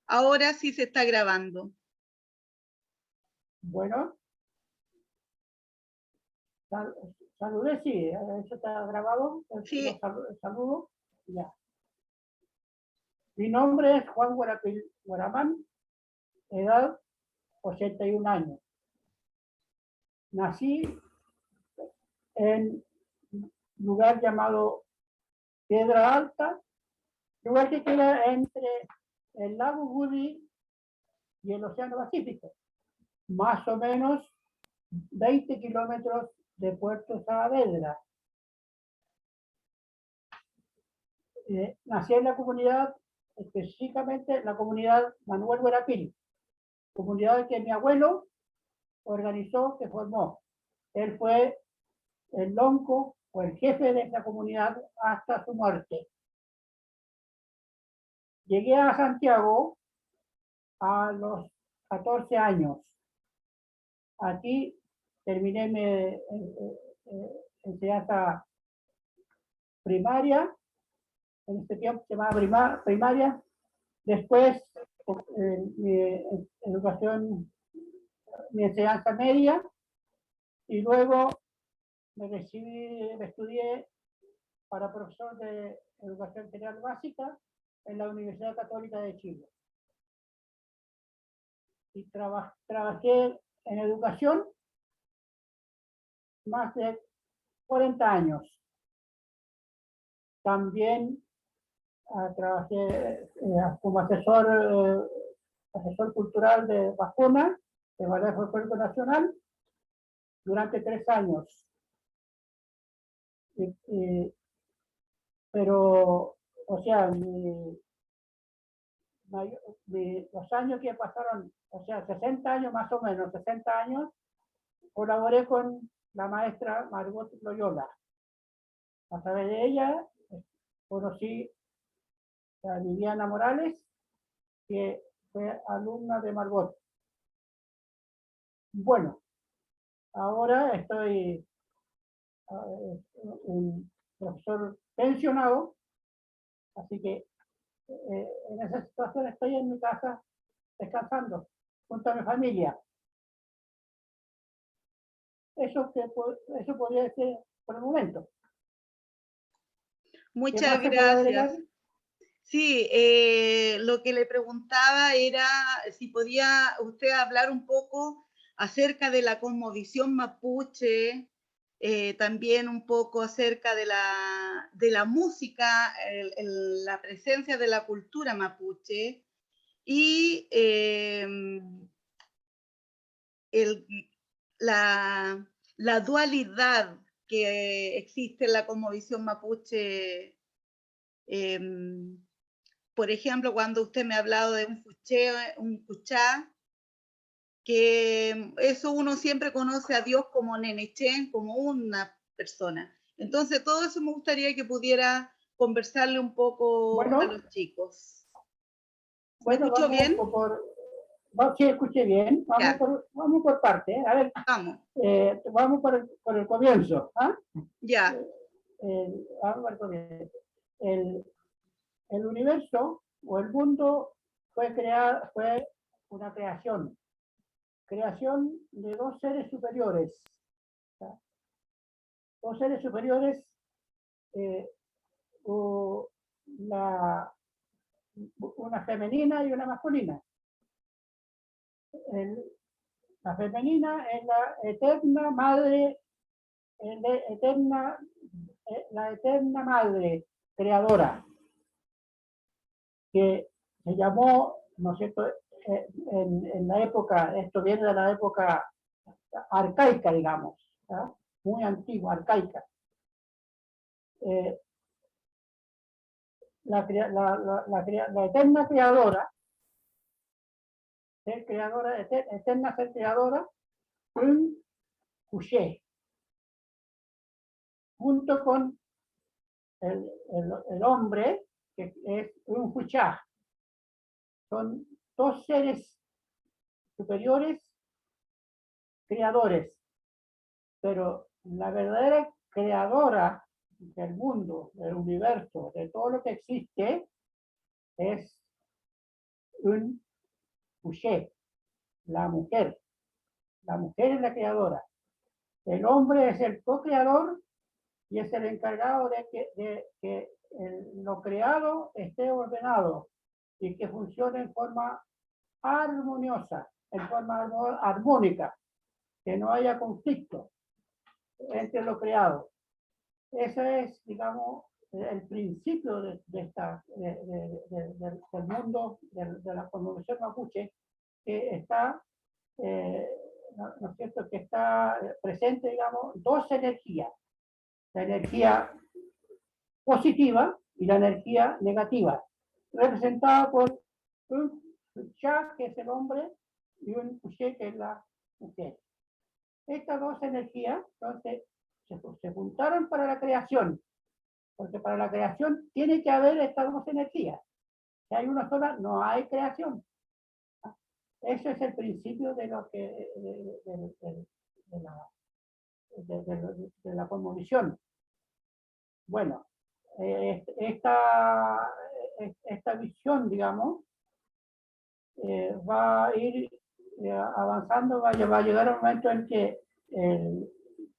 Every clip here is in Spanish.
Ahora sí se está grabando. Bueno, saludé, sí, eso está grabado, Sí. saludo, ya. Mi nombre es Juan Guaramán, edad 81 años. Nací en un lugar llamado Piedra Alta, lugar que queda entre el lago Woody y el Océano Pacífico, más o menos 20 kilómetros de Puerto Saavedra. Nací en la comunidad, específicamente la comunidad Manuel Guarapil, comunidad que mi abuelo organizó, que formó. Él fue el lonco o el jefe de esa comunidad hasta su muerte. Llegué a Santiago a los 14 años. Aquí terminé mi enseñanza primaria, en este tiempo se llamaba primaria. Después mi educación, mi enseñanza media, y luego me estudié para profesor de educación general básica en la Universidad Católica de Chile. Y trabajé en educación más de 40 años. También trabajé como asesor cultural de vacuna de Ballet Folclórico Nacional durante 3 años. Pero, o sea, los años que pasaron, o sea, 60 años más o menos, 60 años, colaboré con la maestra Margot Loyola. A través de ella conocí a Liliana Morales, que fue alumna de Margot. Bueno, ahora estoy un profesor pensionado, así que en esa situación estoy en mi casa descansando junto a mi familia. Eso podría ser por el momento. Muchas gracias. Sí, lo que le preguntaba era si podía usted hablar un poco acerca de la cosmovisión mapuche, también un poco acerca de la música, la presencia de la cultura mapuche y la dualidad que existe en la cosmovisión mapuche. Por ejemplo, cuando usted me ha hablado de un cuchá, que eso uno siempre conoce a Dios como Nenechen, como una persona. Entonces, todo eso me gustaría que pudiera conversarle un poco a los chicos. ¿Me escuchó bien? Sí, escuché bien. Vamos por parte. A ver, vamos por el comienzo. ¿Ah? Ya. Vamos por el comienzo. El universo o el mundo fue una creación de dos seres superiores. Dos seres superiores, una femenina y una masculina. La femenina es la eterna madre, la eterna madre creadora, que se llamó, ¿no es cierto?, en la época, esto viene de la época arcaica, digamos, ¿sí? Muy antigua, arcaica. La eterna creadora, eterna ser creadora, un couché, junto con el hombre, que es un Huchá. Son dos seres superiores creadores, pero la verdadera creadora del mundo, del universo, de todo lo que existe, es un Ushé, la mujer. La mujer es la creadora. El hombre es el co-creador y es el encargado de que lo creado esté ordenado y que funcione en forma armoniosa, en forma armónica, que no haya conflicto entre lo creado. Ese es, digamos, el principio del mundo de la cosmovisión mapuche, que está, ¿no es cierto?, que está presente, digamos, dos energías: la energía positiva y la energía negativa, representada por un Cha, que es el hombre, y un Ushé, que es la mujer. Estas dos energías, entonces, se juntaron para la creación, porque para la creación tiene que haber estas dos energías. Si hay una sola, no hay creación. Ese es el principio de lo que de la cosmovisión. Bueno, esta visión, va a ir avanzando, va a llegar un momento en que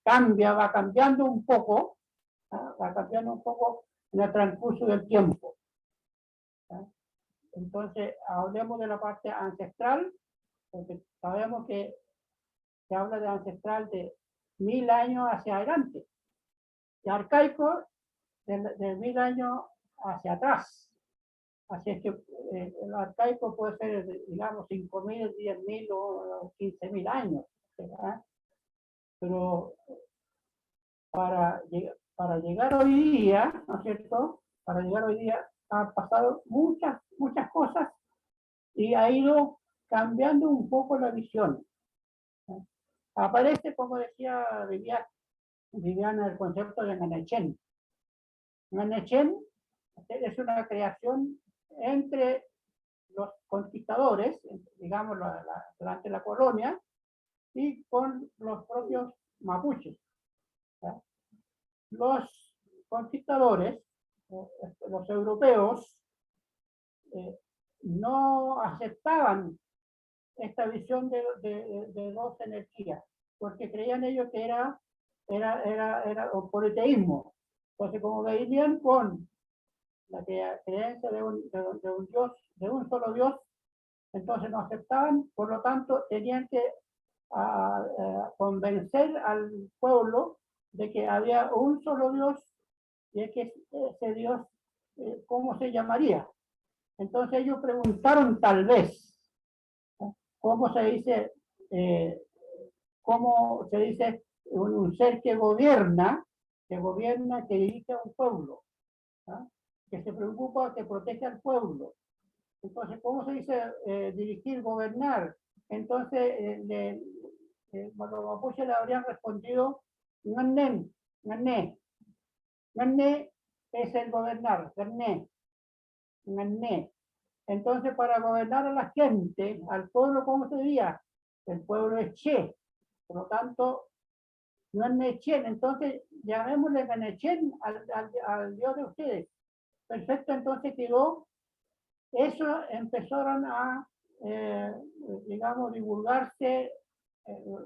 va cambiando un poco, va cambiando un poco en el transcurso del tiempo. Entonces, hablemos de la parte ancestral, porque sabemos que se habla de ancestral de 1000 años hacia adelante, y arcaico de 1000 años hacia atrás. Así es que el arcaico puede ser, digamos, 5000, 10.000 o 15.000 años, ¿verdad? Pero para llegar hoy día, ¿no es cierto? Para llegar hoy día han pasado muchas cosas y ha ido cambiando un poco la visión. Aparece, como decía Viviana, el concepto de Nganechen. Nganechen es una creación entre los conquistadores, digamos, durante la colonia, y con los propios mapuches. Los conquistadores, los europeos, no aceptaban esta visión de dos energías, porque creían ellos que era un politeísmo. Entonces, como veían con la creencia de un Dios, de un solo Dios, entonces no aceptaban, por lo tanto tenían que convencer al pueblo de que había un solo Dios y es que ese Dios, ¿cómo se llamaría? Entonces ellos preguntaron tal vez, ¿cómo se dice, un ser que gobierna, que dirige a un pueblo, que se preocupa, que protege al pueblo? Entonces, ¿cómo se dice dirigir, gobernar? Entonces, los mapuches le habrían respondido, Ngané, Ngané. Ngané es el gobernar, Ngané, Ngané. Entonces, para gobernar a la gente, al pueblo, ¿cómo se diría? El pueblo es Che. Por lo tanto, Ngané Chen. Entonces, llamémosle Ngané Chen al Dios de ustedes. Perfecto, entonces quedó. Eso empezaron a, digamos, divulgarse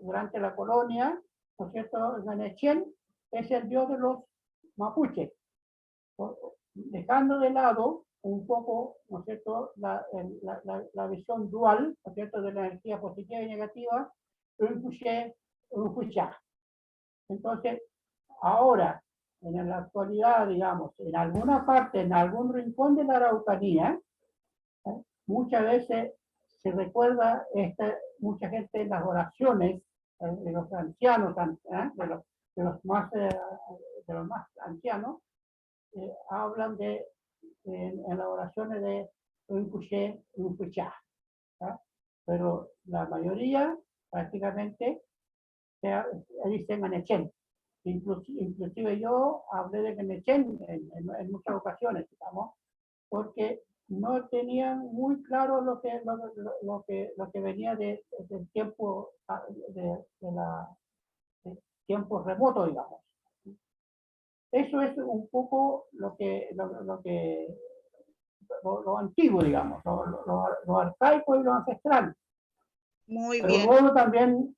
durante la colonia, ¿no es cierto? Nganechen es el dios de los mapuches, dejando de lado un poco, ¿no es cierto?, la visión dual, ¿no es cierto?, de la energía positiva y negativa, un Fuchá. Entonces, ahora, en la actualidad, digamos, en alguna parte, en algún rincón de la Araucanía, muchas veces se recuerda mucha gente en las oraciones de los ancianos, de los más ancianos, hablan en las oraciones de un cuché, un cuchá. Pero la mayoría prácticamente dicen Nganechen. Inclusive yo hablé de Nganechen en muchas ocasiones, digamos, porque no tenían muy claro lo que venía del tiempo de tiempo remoto, digamos. Eso es un poco lo que lo antiguo, digamos, lo arcaico y lo ancestral. Muy Pero bien. luego también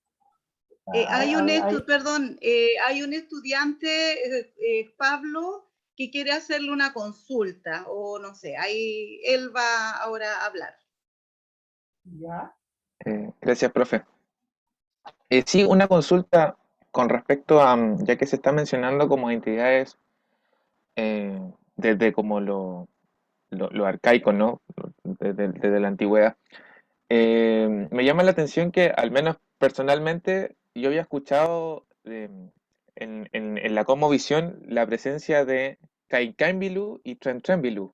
Perdón, hay un estudiante, Pablo, que quiere hacerle una consulta, o no sé, ahí él va ahora a hablar. ya, Gracias, profe. Sí, una consulta con respecto a, ya que se está mencionando como entidades desde como lo arcaico, ¿no? Desde la antigüedad. Me llama la atención que, al menos personalmente, yo había escuchado en la cosmovisión la presencia de Kaikanbilu y Trentrembilu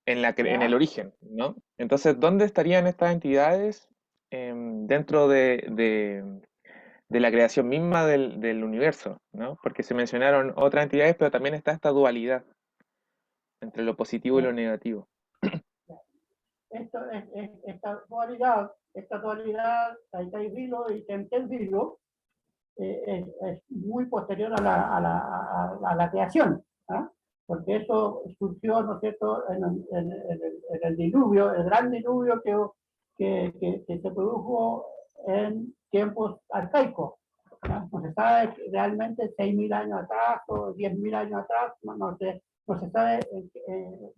en el ya. origen, ¿no? Entonces, ¿dónde estarían estas entidades dentro de la creación misma del universo, ¿no? Porque se mencionaron otras entidades, pero también está esta dualidad entre lo positivo y lo negativo. Esta dualidad, Taitai Vilo y Temtem Vilo, es muy posterior a la creación, ¿ah? Porque eso surgió, ¿no es cierto?, en el diluvio, el gran diluvio que se produjo en tiempos arcaicos. ¿Ah? No se sabe realmente 6.000 años atrás o 10.000 años atrás, no se sabe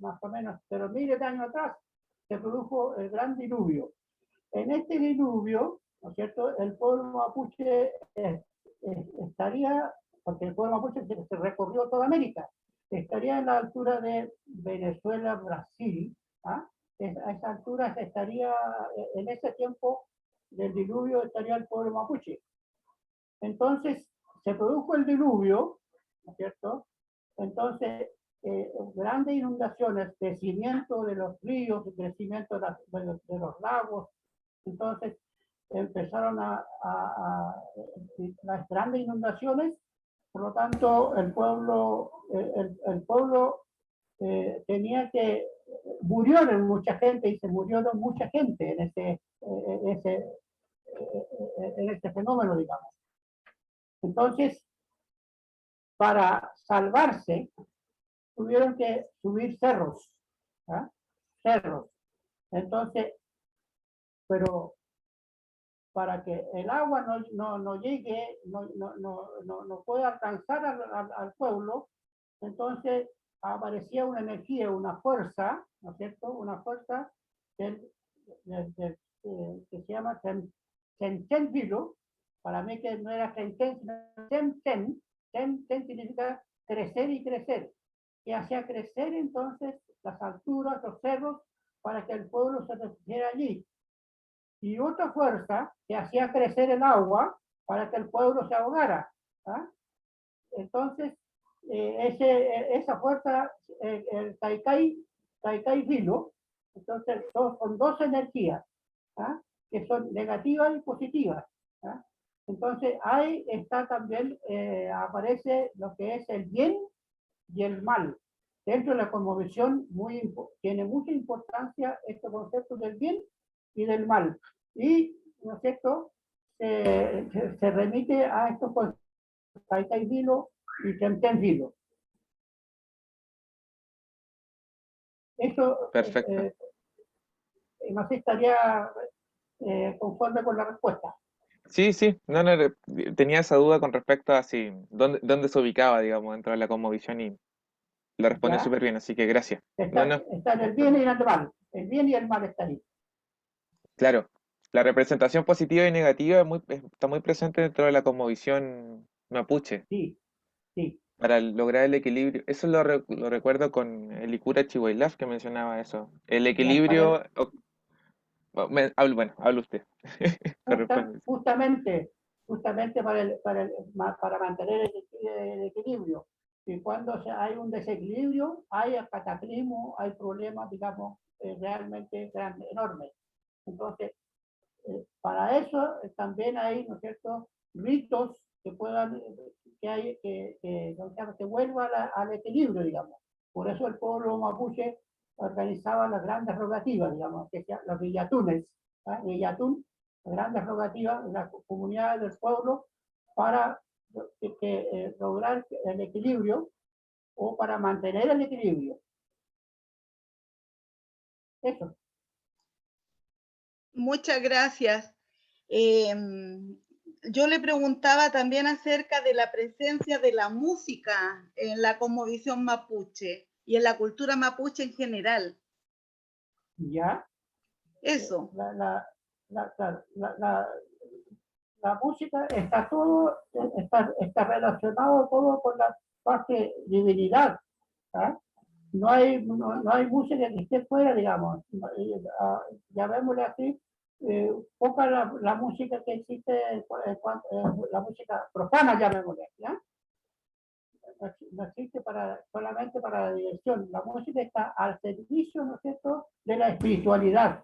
más o menos, pero miles de años atrás se produjo el gran diluvio. En este diluvio, ¿no es cierto?, el pueblo mapuche estaría, porque el pueblo mapuche se recorrió toda América, estaría en la altura de Venezuela, Brasil, ¿ah? A esa altura estaría, en ese tiempo del diluvio estaría el pueblo mapuche. Entonces, se produjo el diluvio, ¿no es cierto? Entonces, grandes inundaciones, crecimiento de los ríos, crecimiento de los lagos. Entonces, empezaron las grandes inundaciones. Por lo tanto, el pueblo tenía que, murieron mucha gente y se murieron mucha gente en este fenómeno, digamos. Entonces, para salvarse, tuvieron que subir cerros, ¿ah? Cerros. Entonces, pero para que el agua no llegue, no pueda alcanzar al pueblo, entonces aparecía una energía, una fuerza, ¿no es cierto? Una fuerza que se llama Tenten, para mí que no era Tenten, sino Ten significa crecer y crecer, que hacía crecer entonces las alturas, los cerros, para que el pueblo se refugiara allí. Y otra fuerza que hacía crecer el agua para que el pueblo se ahogara. ¿Ah? Entonces, esa fuerza, el Taikai Vilo, entonces son dos energías, ¿ah? Que son negativas y positivas. ¿Ah? Entonces, ahí está también, aparece lo que es el bien y el mal. Dentro de la cosmovisión tiene mucha importancia este concepto del bien y del mal. Y, ¿no es cierto?, se remite a estos conceptos, Taitai Vilo y Temtem Vilo. Eso, Perfecto. no sé, estaría conforme con la respuesta. Sí, sí, no, tenía esa duda con respecto a si, dónde se ubicaba, digamos, dentro de la cosmovisión y lo responde ¿Ya? súper bien, así que gracias. No, no, Está en el bien y en el mal. El bien y el mal está ahí. claro, la representación positiva y negativa está muy presente dentro de la cosmovisión mapuche Sí, sí. para lograr el equilibrio. Eso lo recuerdo con el Ikura Chihuahilaf que mencionaba eso. El Ya, equilibrio, bueno, habla usted. Corresponde. justamente para mantener el equilibrio. Y cuando hay un desequilibrio, hay cataclismo, hay problemas, digamos, realmente grandes, enormes. Entonces, para eso también hay, ¿no es cierto?, ritos que puedan, que vuelva al equilibrio, digamos. Por eso el pueblo mapuche organizaba las grandes rogativas, digamos, que sean los villatunes, ¿eh? Villatún, las grandes rogativas de las comunidades del pueblo para lograr el equilibrio o para mantener el equilibrio. Eso. Muchas gracias. Yo le preguntaba también acerca de la presencia de la música en la cosmovisión mapuche y en la cultura mapuche en general. Ya. Eso. La música está todo, está relacionado todo con la parte divinidad. ¿Ah? No hay música que esté fuera, digamos. Llamémosle así, poca la música que existe, la música profana, llamémosle, ¿ya? No existe solamente para la diversión. La música está al servicio, ¿no es cierto?, de la espiritualidad.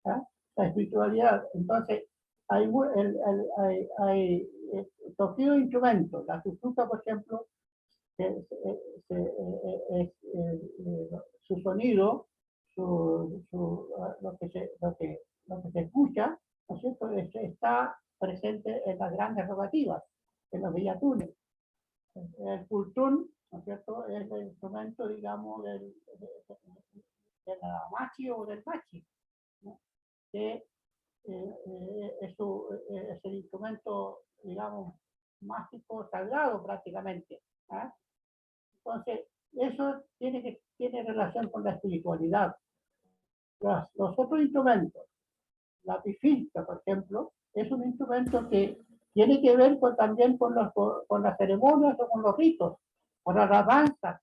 ¿Ya? La espiritualidad. Entonces, hay toqueo de instrumentos. La tutuca, por ejemplo, su sonido, lo que se escucha, ¿no es cierto?, está presente en las grandes rogativas, en los villatunes. El cultún, ¿no es cierto?, es el instrumento, digamos, de la machi o del machi, ¿no?, que es el instrumento, digamos, mágico sagrado prácticamente. ¿Eh? Entonces, eso tiene relación con la espiritualidad. Los otros instrumentos, la pifilca, por ejemplo, es un instrumento que tiene que ver también con las ceremonias o con los ritos, con las danzas.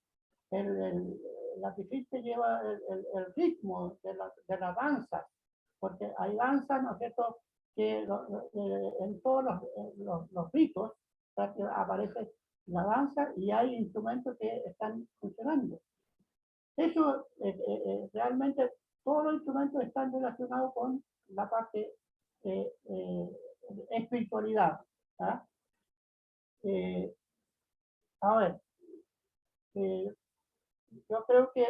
La pifilca lleva el ritmo de la danza, porque hay danzas, ¿no es cierto?, que en todos los ritos aparece la danza y hay instrumentos que están funcionando. Eso realmente todos los instrumentos están relacionados con la parte de espiritualidad. ¿Ah? A ver, yo creo que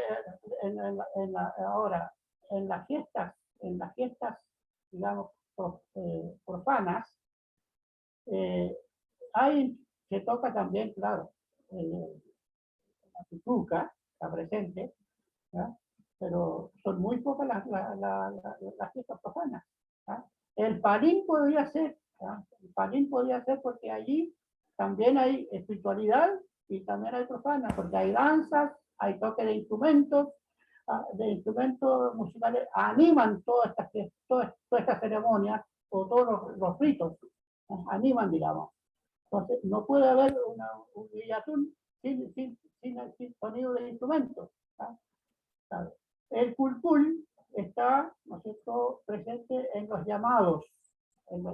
ahora en las fiestas, digamos, profanas, se toca también, claro, la tutuca está presente, ¿ya? Pero son muy pocas las fiestas profanas. ¿Ya? El palín podría ser, ¿ya? El palín podría ser porque allí también hay espiritualidad y también hay profana, porque hay danzas, hay toque de instrumentos musicales, animan todas estas ceremonias o todos los ritos, animan, digamos. Entonces, no puede haber un villatún sin sonido de instrumentos. ¿Sabes? El cultul está, ¿no es cierto?, presente en los llamados,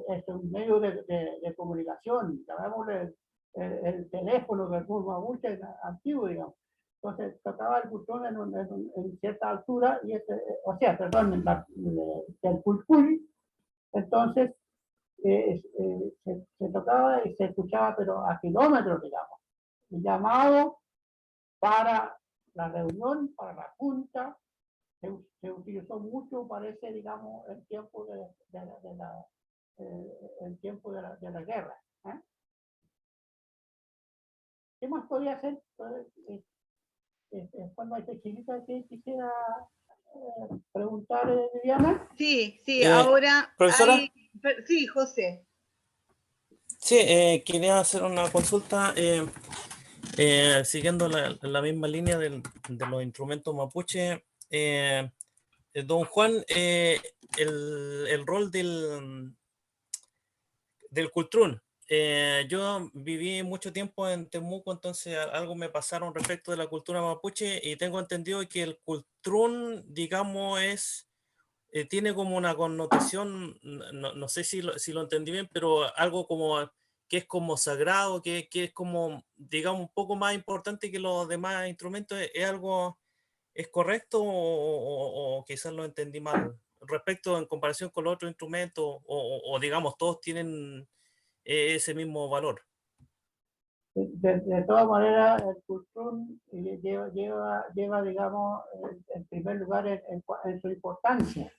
es un medio de comunicación, llamémosle el teléfono del mapuche antiguo, digamos. Entonces, tocaba el cultul en cierta altura, o sea, perdón, el cultul, entonces se tocaba y se escuchaba, pero a kilómetros, digamos. El llamado para la reunión, para la junta, se utilizó mucho, parece, digamos, el tiempo de la guerra. ¿Eh? ¿Qué más podría hacer? Cuando hay chiquita que quisiera preguntar, Viviana. Sí, sí, ahora Profesora, sí, José. sí, quería hacer una consulta siguiendo la misma línea de los instrumentos mapuche. Don Juan, el rol del cultrún. Yo viví mucho tiempo en Temuco, entonces algo me pasaron respecto de la cultura mapuche y tengo entendido que el cultrún, digamos, tiene como una connotación, no sé si lo entendí bien, pero algo como que es como sagrado, que es como, digamos, un poco más importante que los demás instrumentos. ¿Es algo, es correcto o quizás lo entendí mal? Respecto en comparación con los otros instrumentos, o digamos, todos tienen ese mismo valor. De todas maneras, el cultrún lleva, digamos, en primer lugar en su importancia,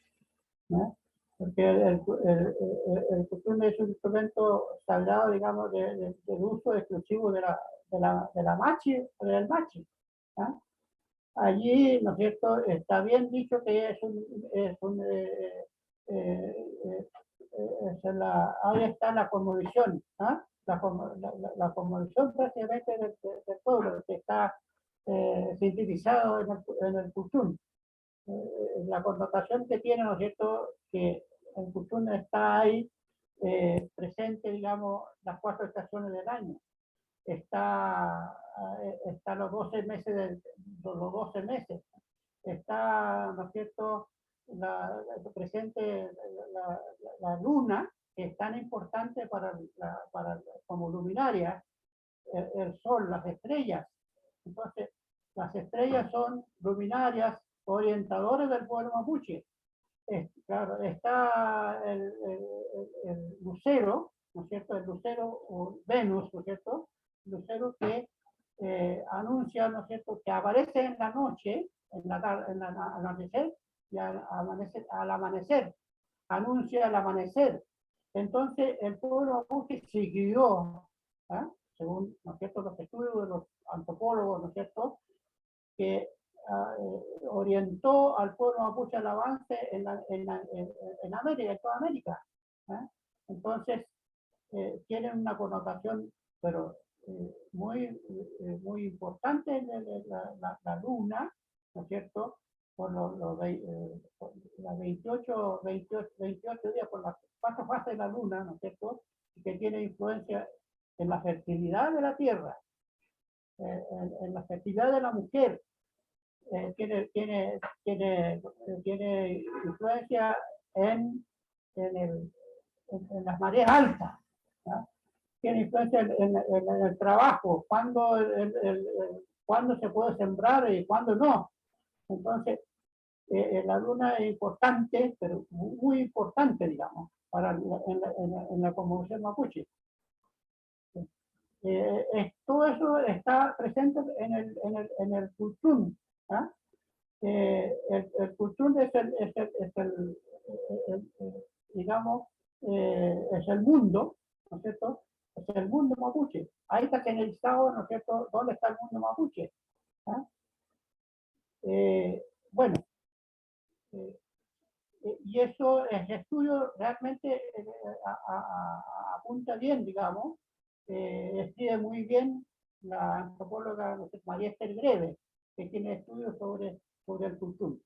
¿no? Porque el cultrún es un instrumento sagrado, digamos, del uso exclusivo de la machi o del machi. ¿No? allí, ¿no es cierto?, está bien dicho que ahí está la cosmovisión, ¿ah? La cosmovisión prácticamente del pueblo, que está sintetizado en el Kuchum. La connotación que tiene, ¿no es cierto?, que el Kuchum está ahí presente, digamos, las 4 estaciones del año. Está los 12 meses, los 12 meses. Está, ¿no es cierto?, presente la luna, que es tan importante como luminaria, el sol, las estrellas. Entonces, las estrellas son luminarias, orientadores del pueblo mapuche. Claro, está el lucero, ¿no es cierto? El lucero o Venus, ¿no es cierto? El lucero que anuncia, ¿no es cierto?, que aparece en la noche, al amanecer, y al amanecer, anuncia el amanecer. Entonces, el pueblo mapuche siguió, ¿eh?, según, ¿no es cierto?, los estudios de los antropólogos, ¿no es cierto?, que orientó al pueblo mapuche al avance en América, en toda América. ¿Eh? Entonces, tienen una connotación, pero muy importante la luna, ¿no es cierto?, por los 28 días, por las 4 fases de la luna, ¿no es cierto?, que tiene influencia en la fertilidad de la tierra, en la fertilidad de la mujer, tiene influencia en las mareas altas, ¿no? Tiene influencia en el trabajo, cuándo se puede sembrar y cuándo no. Entonces, la luna es importante, pero muy importante, digamos, en la cosmovisión mapuche. Todo eso está presente en el Kuchum. ¿Ah? El Kuchum digamos, es el mundo, ¿no es cierto? Es el mundo mapuche. Ahí está generalizado, ¿no es cierto?, dónde está el mundo mapuche. ¿Ah? Bueno, y eso, el estudio realmente apunta bien, digamos, escribe muy bien la antropóloga, no sé, María Esther Greve, que tiene estudios sobre el Kuchum.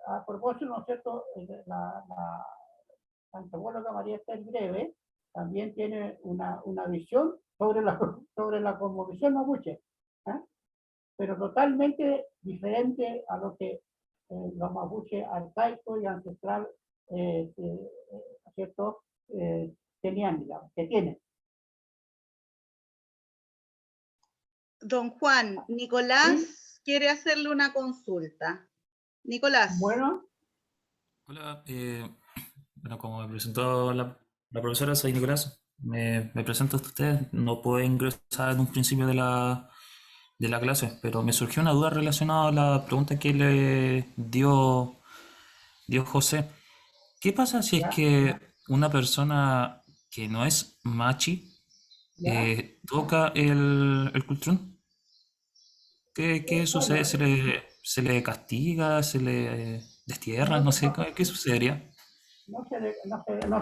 A propósito, ¿no es cierto?, la antropóloga María Esther Greve también tiene una visión sobre la cosmovisión mapuche, pero totalmente diferente a lo que los mapuches arcaicos y ancestral, ¿cierto?, tenían, digamos, que tienen. Don Juan, Nicolás quiere hacerle una consulta. Nicolás. Bueno. Hola, bueno, como me presentó la profesora, soy Nicolás. Me presento a ustedes. No puedo ingresar en un principio de la clase, pero me surgió una duda relacionada a la pregunta que le dio José. ¿Qué pasa si es que una persona que no es machi toca el cultrún? ¿Qué sucede? ¿Se le castiga? ¿Se le destierra? No sé, ¿qué sucedería? No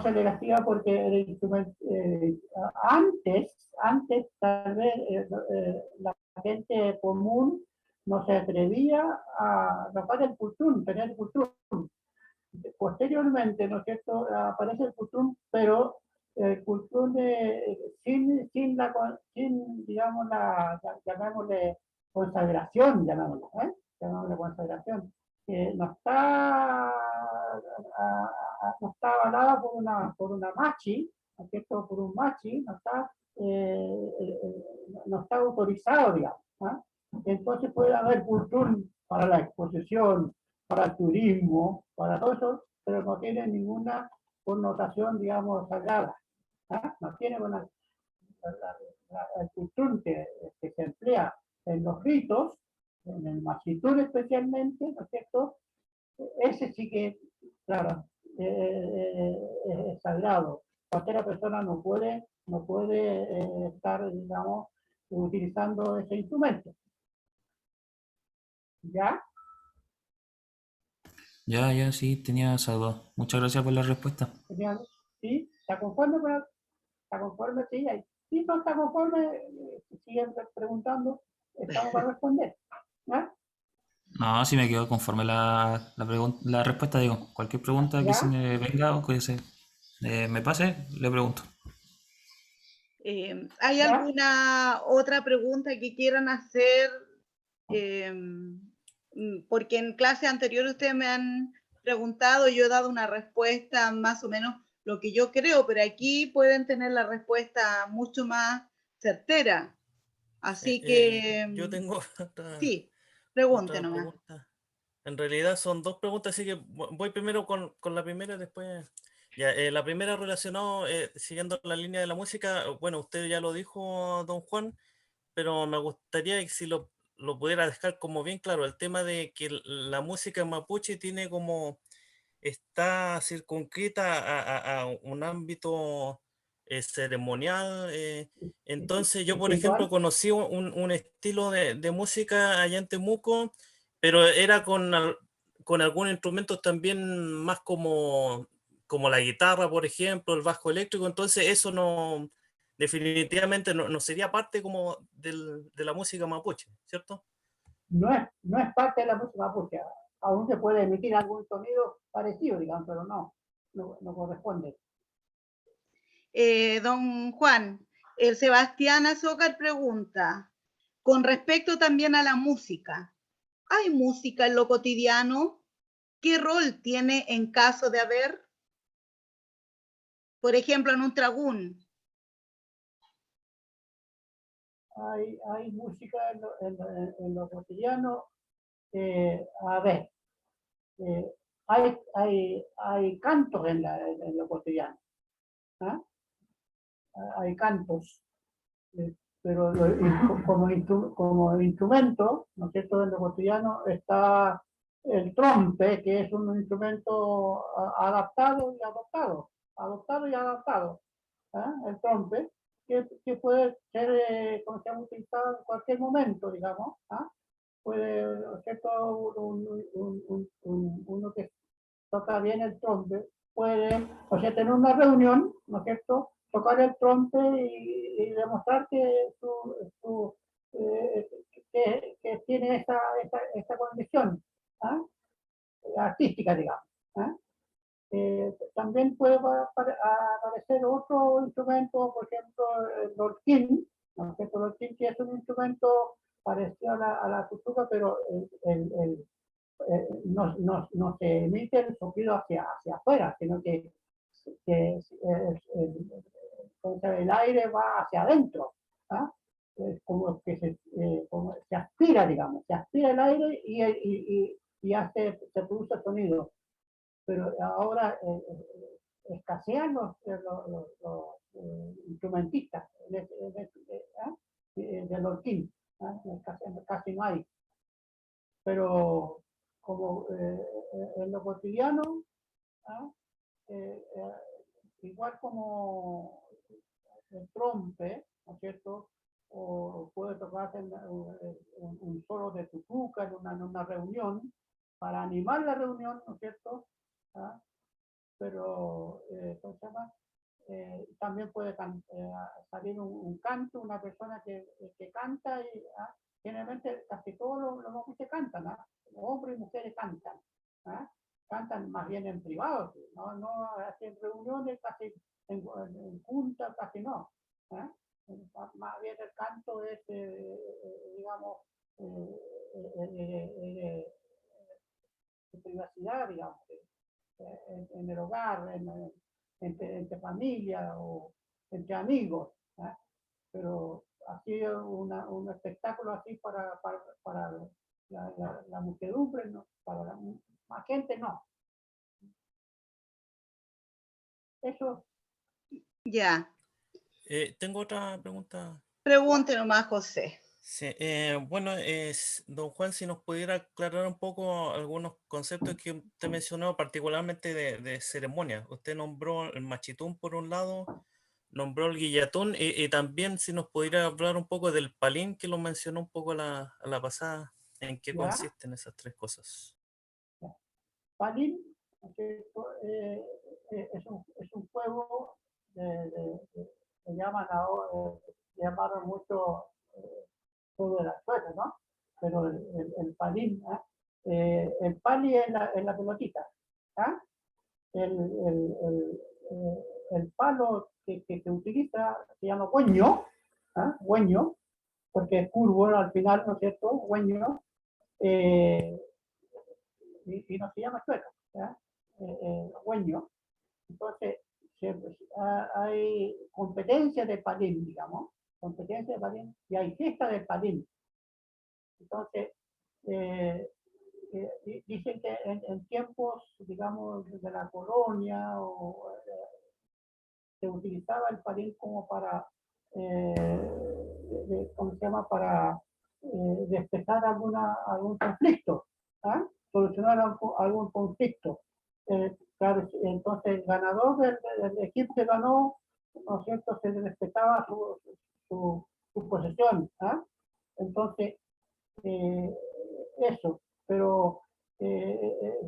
se le castiga porque el instrumento, antes tal vez la gente común no se atrevía a tocar el cultrún, tener el cultrún. Posteriormente, ¿no es cierto?, aparece el cultrún, pero el cultrún sin, digamos, llamémosle consagración, llamémosle consagración, no está avalada por una machi, ¿no es cierto?, por un machi, no está autorizado, digamos. Entonces puede haber cultrún para la exposición, para el turismo, para todo eso, pero no tiene ninguna connotación, digamos, sagrada. No tiene el cultrún que se emplea en los ritos, en el machitur especialmente, ¿no es cierto?, ese sí que, claro, es sagrado. Cualquier persona no puede estar, digamos, utilizando ese instrumento. ¿Ya? Ya, sí, tenía esa duda. Muchas gracias por la respuesta. Genial. ¿Sí? ¿Está conforme con ¿Está conforme? Sí, sí, no está conforme, siguen preguntando, estamos para responder. ¿Ya? No, sí me quedo conforme la respuesta, digo. Cualquier pregunta que se ¿Ya? me venga o que me pase, le pregunto. ¿Hay ¿Ya? alguna otra pregunta que quieran hacer? Porque en clase anterior ustedes me han preguntado, yo he dado una respuesta más o menos lo que yo creo, pero aquí pueden tener la respuesta mucho más certera. Así Yo que tengo otra, sí, pregunte otra nomás. pregunta. En realidad son dos preguntas, así que voy primero con la primera, después... Ya, la primera relacionado, siguiendo la línea de la música, bueno, usted ya lo dijo, don Juan, pero me gustaría que si lo pudiera dejar como bien claro, el tema de que la música mapuche tiene como, está circunscrita a un ámbito ceremonial. Entonces yo, por ejemplo, ¿Espiritual? conocí un estilo de música allá en Temuco, pero era con algunos instrumentos también más como la guitarra, por ejemplo, el bajo eléctrico. Entonces eso no, definitivamente no sería parte como de la música mapuche, ¿cierto? No es parte de la música mapuche. Aún se puede emitir algún sonido parecido, digamos, pero no corresponde. Don Juan, el Sebastián Azócar pregunta, con respecto también a la música, ¿hay música en lo cotidiano? ¿Qué rol tiene en caso de haber, por ejemplo, en un tragún? Hay música en lo cotidiano. A ver, eh, hay cantos en lo cotidiano. ¿Ah? Hay cantos, pero como instrumento, ¿no es cierto?, en lo cotidiano está el trompe, que es un instrumento adoptado y adaptado. ¿Ah? El trompe, que puede ser, como se llama, utilizado en cualquier momento, digamos. ¿Ah? Puede, ¿no es cierto?, uno que toca bien el trompe, puede, o sea, tener una reunión, ¿no es cierto?, tocar el trompe y demostrar eh, que tiene esa condición, ¿ah?, artística, digamos. ¿Ah? También puede aparecer otro instrumento, por ejemplo, el lorquín, ¿no es cierto? El lorquín, que es un instrumento parecido a la tutuca, pero no se emite el sonido hacia afuera, sino que el aire va hacia adentro. ¿Ah? Como que como se aspira, digamos, se aspira el aire y se produce sonido. Pero ahora escasean los instrumentistas del orquín. ¿Ah? Casi no hay. Pero como en lo cotidiano, ¿ah?, eh, eh, igual como el trompe, ¿no es cierto?, o puede tocarse un solo de tutuca en una reunión, para animar la reunión, ¿no es cierto? ¿Ah? Pero, ¿cómo se llama? También puede salir un canto, una persona que canta, y generalmente casi todos los hombres cantan, ¿ah? Hombres y mujeres cantan. ¿Ah? Cantan más bien en privado, no en reuniones, casi en juntas, casi no. ¿Ah? Más bien el canto es, digamos, de privacidad, digamos, en el hogar, entre familia o entre amigos. ¿Eh? Pero así un espectáculo así para la muchedumbre, no, para más gente no. Eso. Ya, Tengo otra pregunta. pregunte nomás, José. Sí, bueno, don Juan, si nos pudiera aclarar un poco algunos conceptos que usted mencionó, particularmente de ceremonia. Usted nombró el machitún por un lado, nombró el guillatún, y también si nos pudiera hablar un poco del palín, que lo mencionó un poco a la pasada. ¿En qué ¿Ya? consisten esas tres cosas? Palín, ¿no es cierto? Es un juego que llaman ahora, llamaron mucho juego de la suerte, ¿no? Pero el palín, ¿ah? El pali es la pelotita, ¿ah? El palo que se utiliza se llama hueño, ¿ah? Hueño, porque es curvo al final, ¿no es cierto? Hueño, y no se llama chueca, ¿ya? Hueño. Entonces, hay competencia de palín, digamos, competencia de palín, y hay fiesta de palín. Entonces, dicen que en tiempos, digamos, de la colonia, se utilizaba el palín como para, ¿cómo se llama? Para despejar algún conflicto, ¿ah? Solucionar algún conflicto. Claro, entonces el ganador del equipo que ganó, ¿no es cierto?, se le respetaba su posesión, ¿ah? Entonces, eso, pero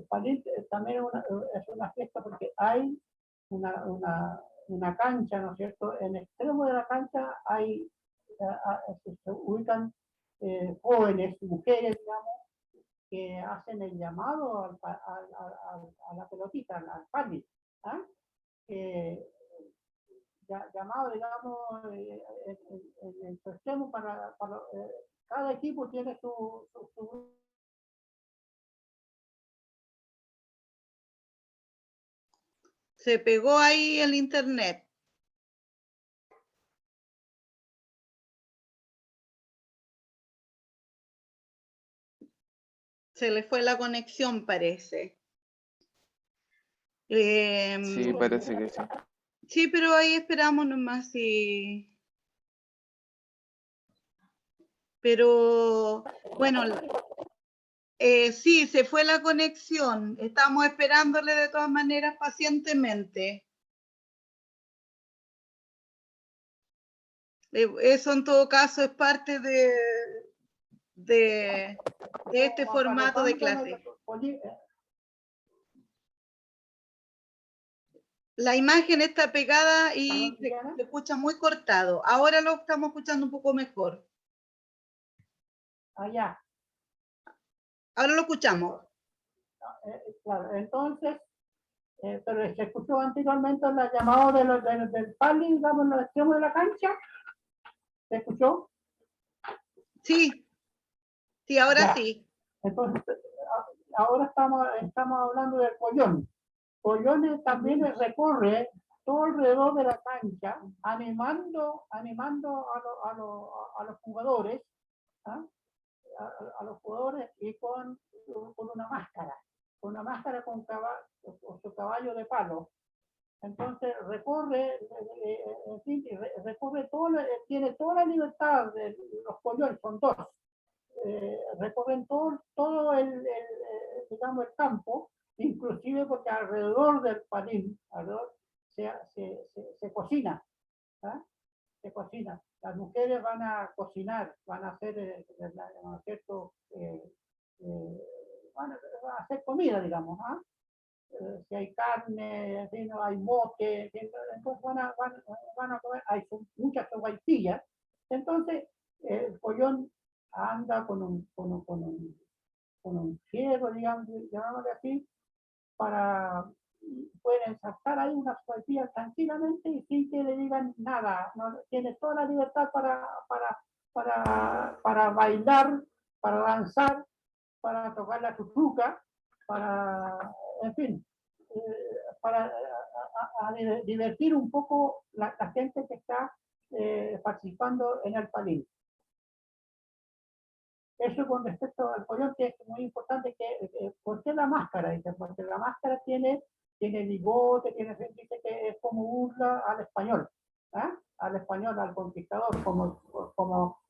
Palín también es una fiesta porque hay una cancha, ¿no es cierto? En el extremo de la cancha hay, se ubican jóvenes, mujeres, digamos, que hacen el llamado a la pelotita, al Palín, ¿ah? Llamado, digamos, en su extremo cada equipo tiene su Se pegó ahí el internet. Se le fue la conexión, parece. Sí, parece que sí. Sí, pero ahí esperamos nomás y... Pero, bueno, sí, se fue la conexión. Estamos esperándole de todas maneras pacientemente. Eso en todo caso es parte de este formato de clase. La imagen está pegada y se escucha muy cortado. Ahora lo estamos escuchando un poco mejor. Allá. Ahora lo escuchamos. Claro, entonces, pero se escuchó anteriormente el llamado del Palín, digamos, en el extremo de la cancha. ¿Se escuchó? Sí, sí, ahora ya. Sí. Entonces, ahora estamos hablando del pollón. Pollón también recorre todo alrededor de la cancha, animando a los jugadores, ¿ah? A los jugadores y con una máscara con su caballo de palo. Entonces recorre, en fin, recorre tiene toda la libertad de los pollones, son dos. Recorren todo digamos, el campo, inclusive porque alrededor del palín, se cocina, ¿ah? Se cocina. Las mujeres van a cocinar, van a hacer, ¿no es cierto? Van a hacer comida, digamos, ¿ah? Si hay carne, si no hay mote, entonces van a comer, hay muchas sopaipillas. Entonces, el pollón anda con un fierro, digamos, llamámosle así, pueden ensartar ahí unas sopaipillas tranquilamente y sin que le digan nada. ¿No? Tiene toda la libertad para bailar, para danzar, para tocar la tutuca, en fin, para divertir un poco la gente que está participando en el palín. Eso con respecto al pollón, que es muy importante, ¿por qué la máscara? Porque la máscara tiene bigote, dice que es como burla al español, ¿eh? Al español, al conquistador, como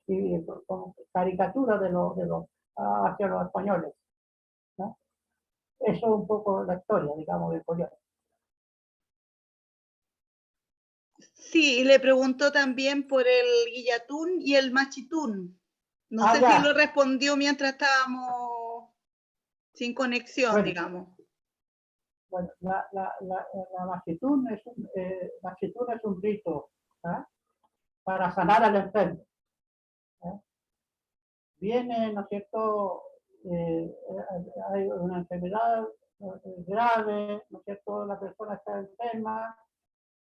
caricatura hacia los españoles, ¿no? Eso es un poco la historia, digamos, del pollón. Sí, y le preguntó también por el guillatún y el machitún. No sé ya. si lo respondió mientras estábamos sin conexión, Bueno. digamos. Bueno, la Machitún es un rito, ¿ah? Para sanar al enfermo. ¿Ah? Viene, ¿no es cierto? Hay una enfermedad grave, ¿no es cierto? La persona está enferma,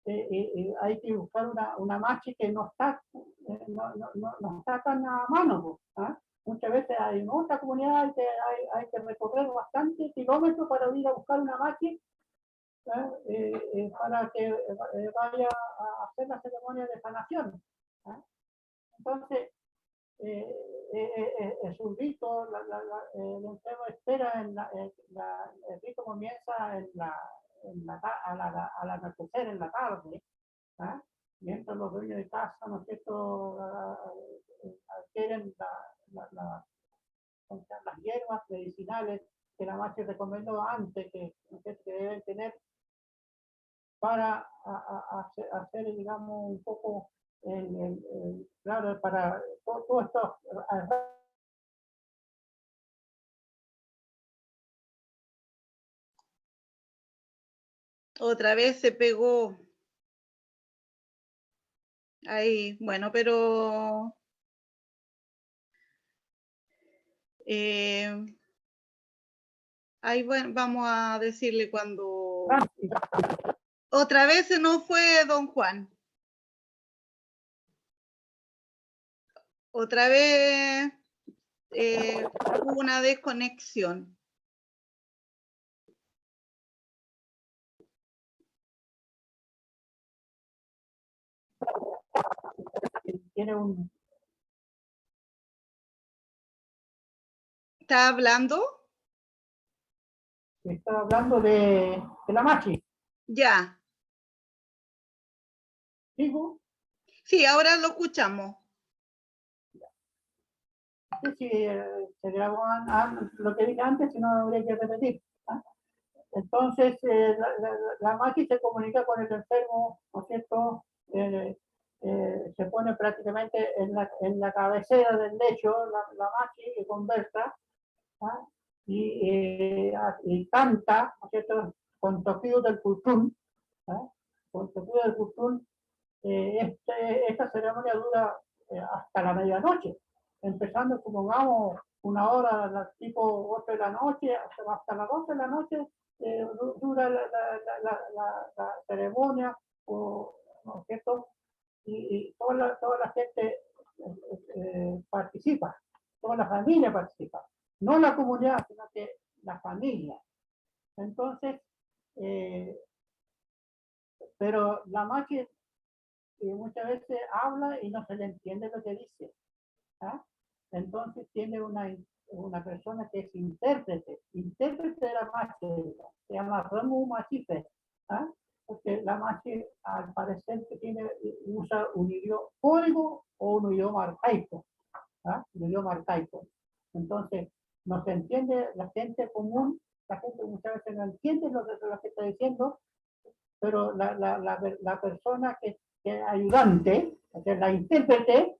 y hay que buscar una machi que no está tan a mano. ¿Ah? Muchas veces hay en otra comunidad que hay que recorrer bastantes kilómetros para ir a buscar una machi para que vaya a hacer la ceremonia de sanación. ¿Ah? Entonces, es un rito, el enfermo espera, el rito comienza al anochecer en la tarde, ¿ah? Mientras los dueños de casa, ¿no es cierto?, adquieren las hierbas medicinales que la machi recomendó antes, que deben tener para hacer, digamos, un poco, claro, para todo esto. Otra vez se pegó. Ahí, bueno, pero ahí bueno, vamos a decirle cuando... Otra vez se nos fue don Juan. Otra vez hubo una desconexión. Tiene un... ¿Está hablando? Estaba hablando de la machi. Ya. ¿Sigo? Sí, ahora lo escuchamos. No sé si se grabó lo que dije antes, si no habría que repetir. ¿Ah? Entonces, la machi se comunica con el enfermo, ¿no es cierto? Se pone prácticamente en la cabecera del lecho, la machi, y conversa, ¿ah? Y canta, ¿no es cierto?, con toquidos del cultún, ¿ah? Con toquidos del cultún. Esta ceremonia dura hasta la medianoche, empezando, supongamos, una hora, tipo 8 de la noche, hasta las 12 de la noche, dura la ceremonia, ¿no es cierto? Y toda la gente participa, toda la familia participa, no la comunidad, sino que la familia. Entonces, pero la magia muchas veces habla y no se le entiende lo que dice. ¿Ah? Entonces tiene una persona que es intérprete de la magia, se llama Ramu Machife. ¿Ah? Porque la magia, al parecer, que usa un idioma código o un idioma arcaico. ¿Ah? Un idioma arcaico. Entonces, no se entiende la gente común, la gente muchas veces no entiende lo que está diciendo, pero la persona que es ayudante, o sea, la intérprete,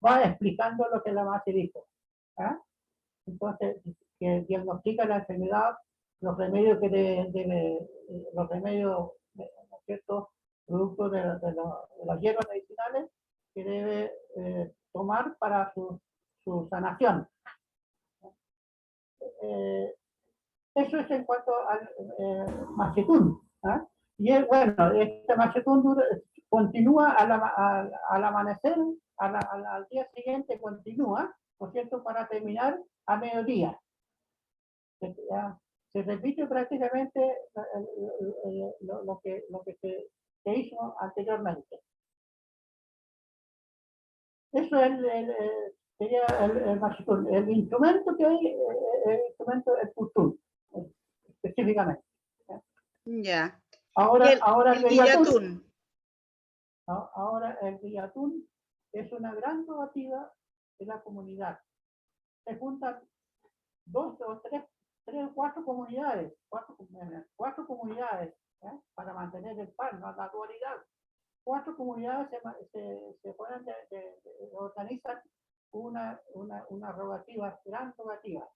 va explicando lo que la magia dijo. ¿Ah? Entonces, que diagnostica la enfermedad, los remedios que los remedios, ¿no es cierto?, producto de las hierbas medicinales que debe tomar para su sanación. Eso es en cuanto al Machetún. ¿Ah? Y bueno, este Machetún continúa al amanecer, al día siguiente continúa, por cierto, para terminar a mediodía. Se repite prácticamente lo que se hizo anteriormente. Eso es sería el Machetún. El instrumento que hay, el instrumento es Putún, específicamente. Ya. Ahora el Guillatún. Ahora el Guillatún es una gran rogativa de la comunidad. Se juntan 2 o 3 o 4 comunidades, cuatro comunidades, para mantener el pan, no la dualidad. 4 comunidades se ponen organizan una rogativa, gran rogativa.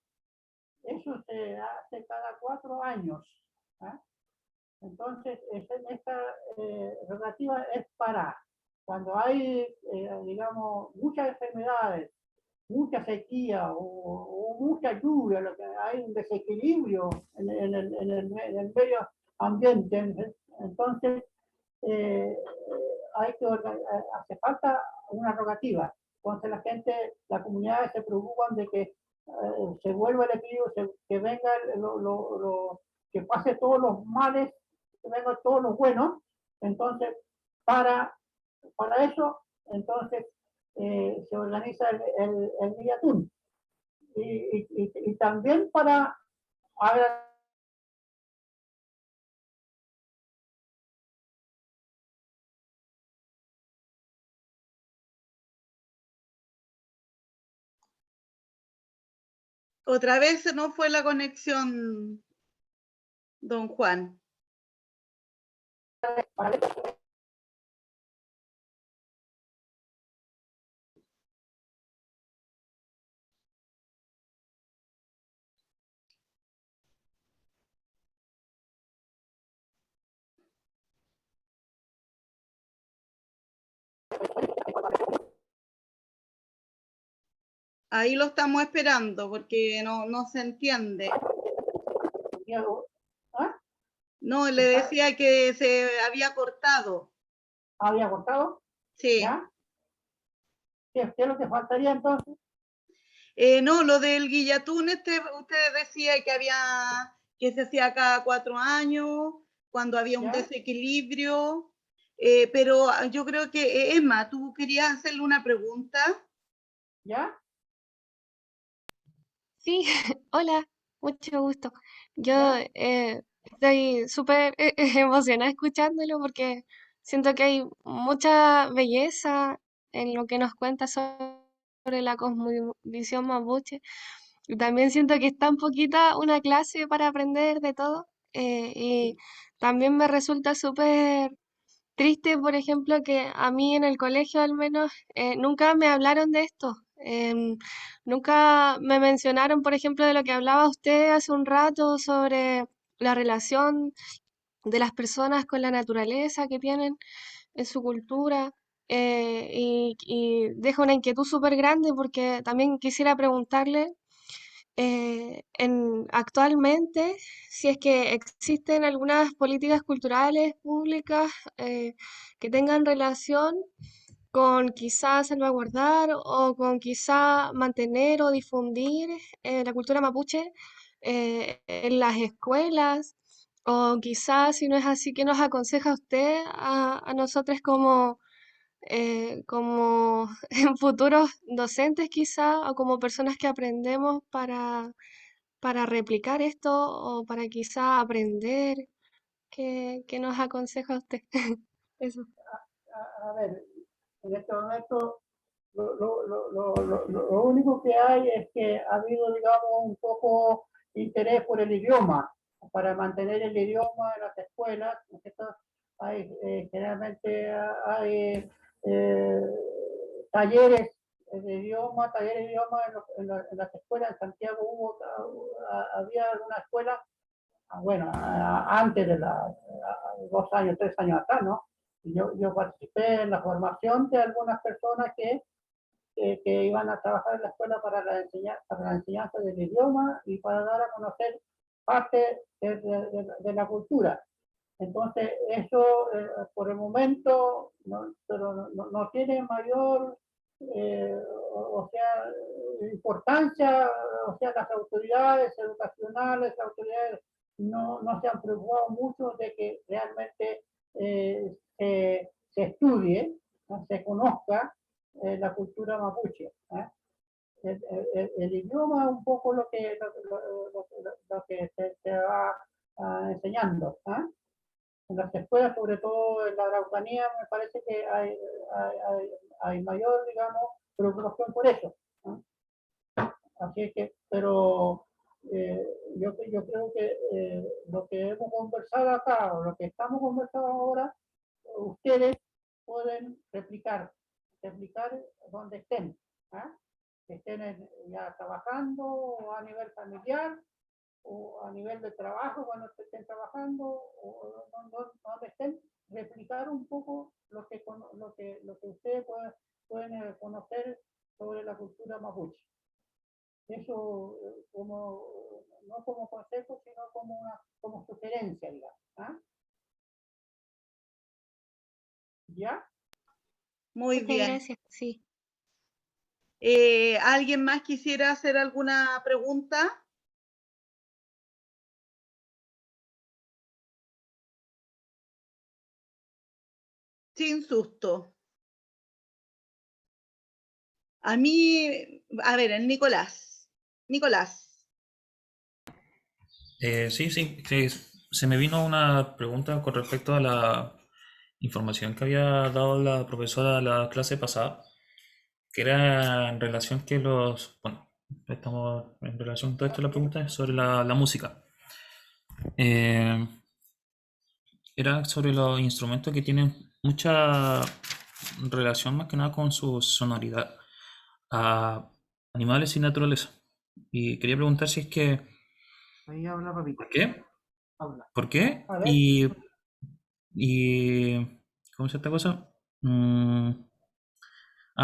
Eso se hace cada 4 años. ¿Ah? Entonces, esta rogativa es para cuando hay, digamos, muchas enfermedades, mucha sequía o mucha lluvia, lo que hay un desequilibrio en el medio ambiente. Entonces, hace falta una rogativa. Entonces la comunidad se preocupan de que se vuelva el equilibrio, que venga que pase todos los males, que vengan todos los buenos. Entonces, para eso, entonces se organiza el Villatún. Y también para Otra vez no fue la conexión, don Juan. Ahí lo estamos esperando porque no se entiende. ¿Ah? No, le decía que se había cortado. ¿Había cortado? Sí. ¿Ya? ¿Qué es lo que faltaría entonces? No, lo del Guillatún, usted decía que se hacía cada 4 años, cuando había un ¿Ya? desequilibrio, pero yo creo que, Emma, ¿tú querías hacerle una pregunta? ¿Ya? Sí, hola, mucho gusto. Yo ¿Ya? estoy súper emocionada escuchándolo porque siento que hay mucha belleza en lo que nos cuenta sobre la cosmovisión mapuche. Y también siento que es tan poquita una clase para aprender de todo. Y también me resulta súper triste, por ejemplo, que a mí en el colegio al menos nunca me hablaron de esto. Nunca me mencionaron, por ejemplo, de lo que hablaba usted hace un rato sobre la relación de las personas con la naturaleza que tienen en su cultura. Y deja una inquietud súper grande porque también quisiera preguntarle actualmente, si es que existen algunas políticas culturales públicas que tengan relación con quizá salvaguardar o con quizá mantener o difundir la cultura mapuche en las escuelas, o quizá si no es así, ¿qué nos aconseja usted a nosotros como en futuros docentes quizá, o como personas que aprendemos para replicar esto o para quizá aprender? ¿Qué nos aconseja usted? Eso. A ver, en este momento lo único que hay es que ha habido, digamos, un poco interés por el idioma, para mantener el idioma en las escuelas. Hay, generalmente hay talleres de idioma, en las escuelas. En Santiago había alguna escuela, bueno, antes de 2 años, 3 años atrás, ¿no? Yo participé en la formación de algunas personas que iban a trabajar en la escuela para la enseñanza del idioma y para dar a conocer parte de la cultura. Entonces, eso por el momento no tiene mayor importancia. O sea, las autoridades educacionales, las autoridades no se han preocupado mucho de que realmente se estudie, ¿no? Se conozca la cultura mapuche. El idioma es un poco lo que se va enseñando. En las escuelas, sobre todo en la Araucanía, me parece que hay mayor, digamos, preocupación por eso. Así es que, pero yo creo que lo que hemos conversado acá, o lo que estamos conversando ahora, ustedes pueden replicar donde estén. estén ya trabajando o a nivel familiar o a nivel de trabajo cuando estén trabajando o donde estén, replicar un poco lo que ustedes pueden conocer sobre la cultura mapuche. Eso no como consejo, sino como sugerencia, digamos. ¿Ah? ¿Ya? Muy Muchas bien. gracias, sí. ¿Alguien más quisiera hacer alguna pregunta? Sin susto. A mí, a ver, el Nicolás. Nicolás. Sí, se me vino una pregunta con respecto a la información que había dado la profesora a la clase pasada, que era en relación que bueno, estamos en relación a todo esto, la pregunta es sobre la música. Era sobre los instrumentos que tienen mucha relación más que nada con su sonoridad a animales y naturaleza. Y quería preguntar si es que, Ahí habla, papito. ¿por qué? Habla. ¿Por qué? A ver. Y ¿cómo es esta cosa?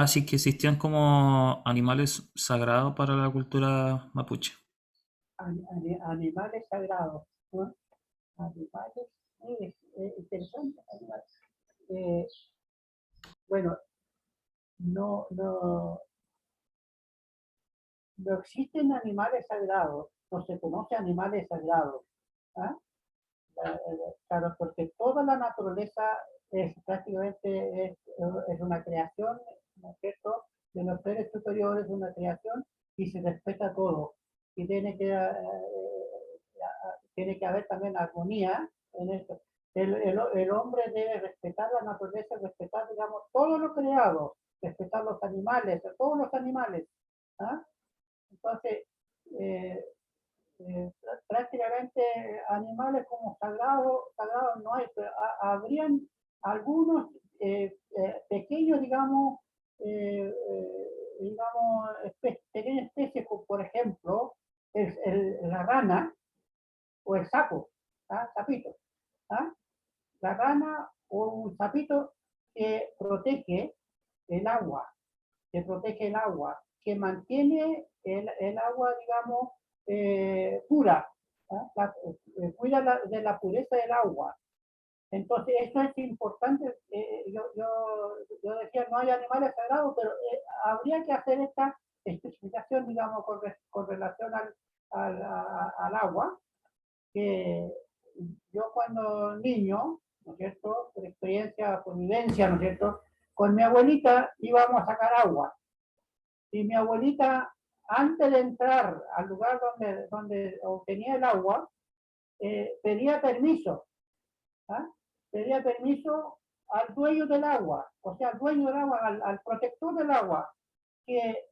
Sí que existían como animales sagrados para la cultura mapuche. Animales sagrados, ¿no? Animales, interesante. Bueno, no existen animales sagrados, no se conoce animales sagrados. ¿Ah? Claro, porque toda la naturaleza es prácticamente es una creación, ¿no es cierto?, de los seres superiores, una creación, y se respeta todo. Y tiene que haber también armonía en esto. El hombre debe respetar la naturaleza, respetar, digamos, todo lo creado, respetar los animales, todos los animales. ¿Ah? Entonces, eh, prácticamente animales como sagrados no hay, pero habrían algunos pequeños, digamos, pequeñas especies, como por ejemplo la rana o el sapo, ¿ah? Sapito. ¿Ah? La rana o un sapito que protege el agua, que mantiene el agua, digamos, pura, cuida de la pureza del agua. Entonces, eso es importante. Yo decía, no hay animales sagrados, pero habría que hacer esta especificación, digamos, con relación al agua, que yo cuando niño, ¿no es cierto?, por experiencia, por vivencia, ¿no es cierto?, con mi abuelita íbamos a sacar agua. Y mi abuelita, antes de entrar al lugar donde obtenía el agua, pedía permiso. ¿Ah? Pedía permiso al dueño del agua, o sea, al dueño del agua, al protector del agua, que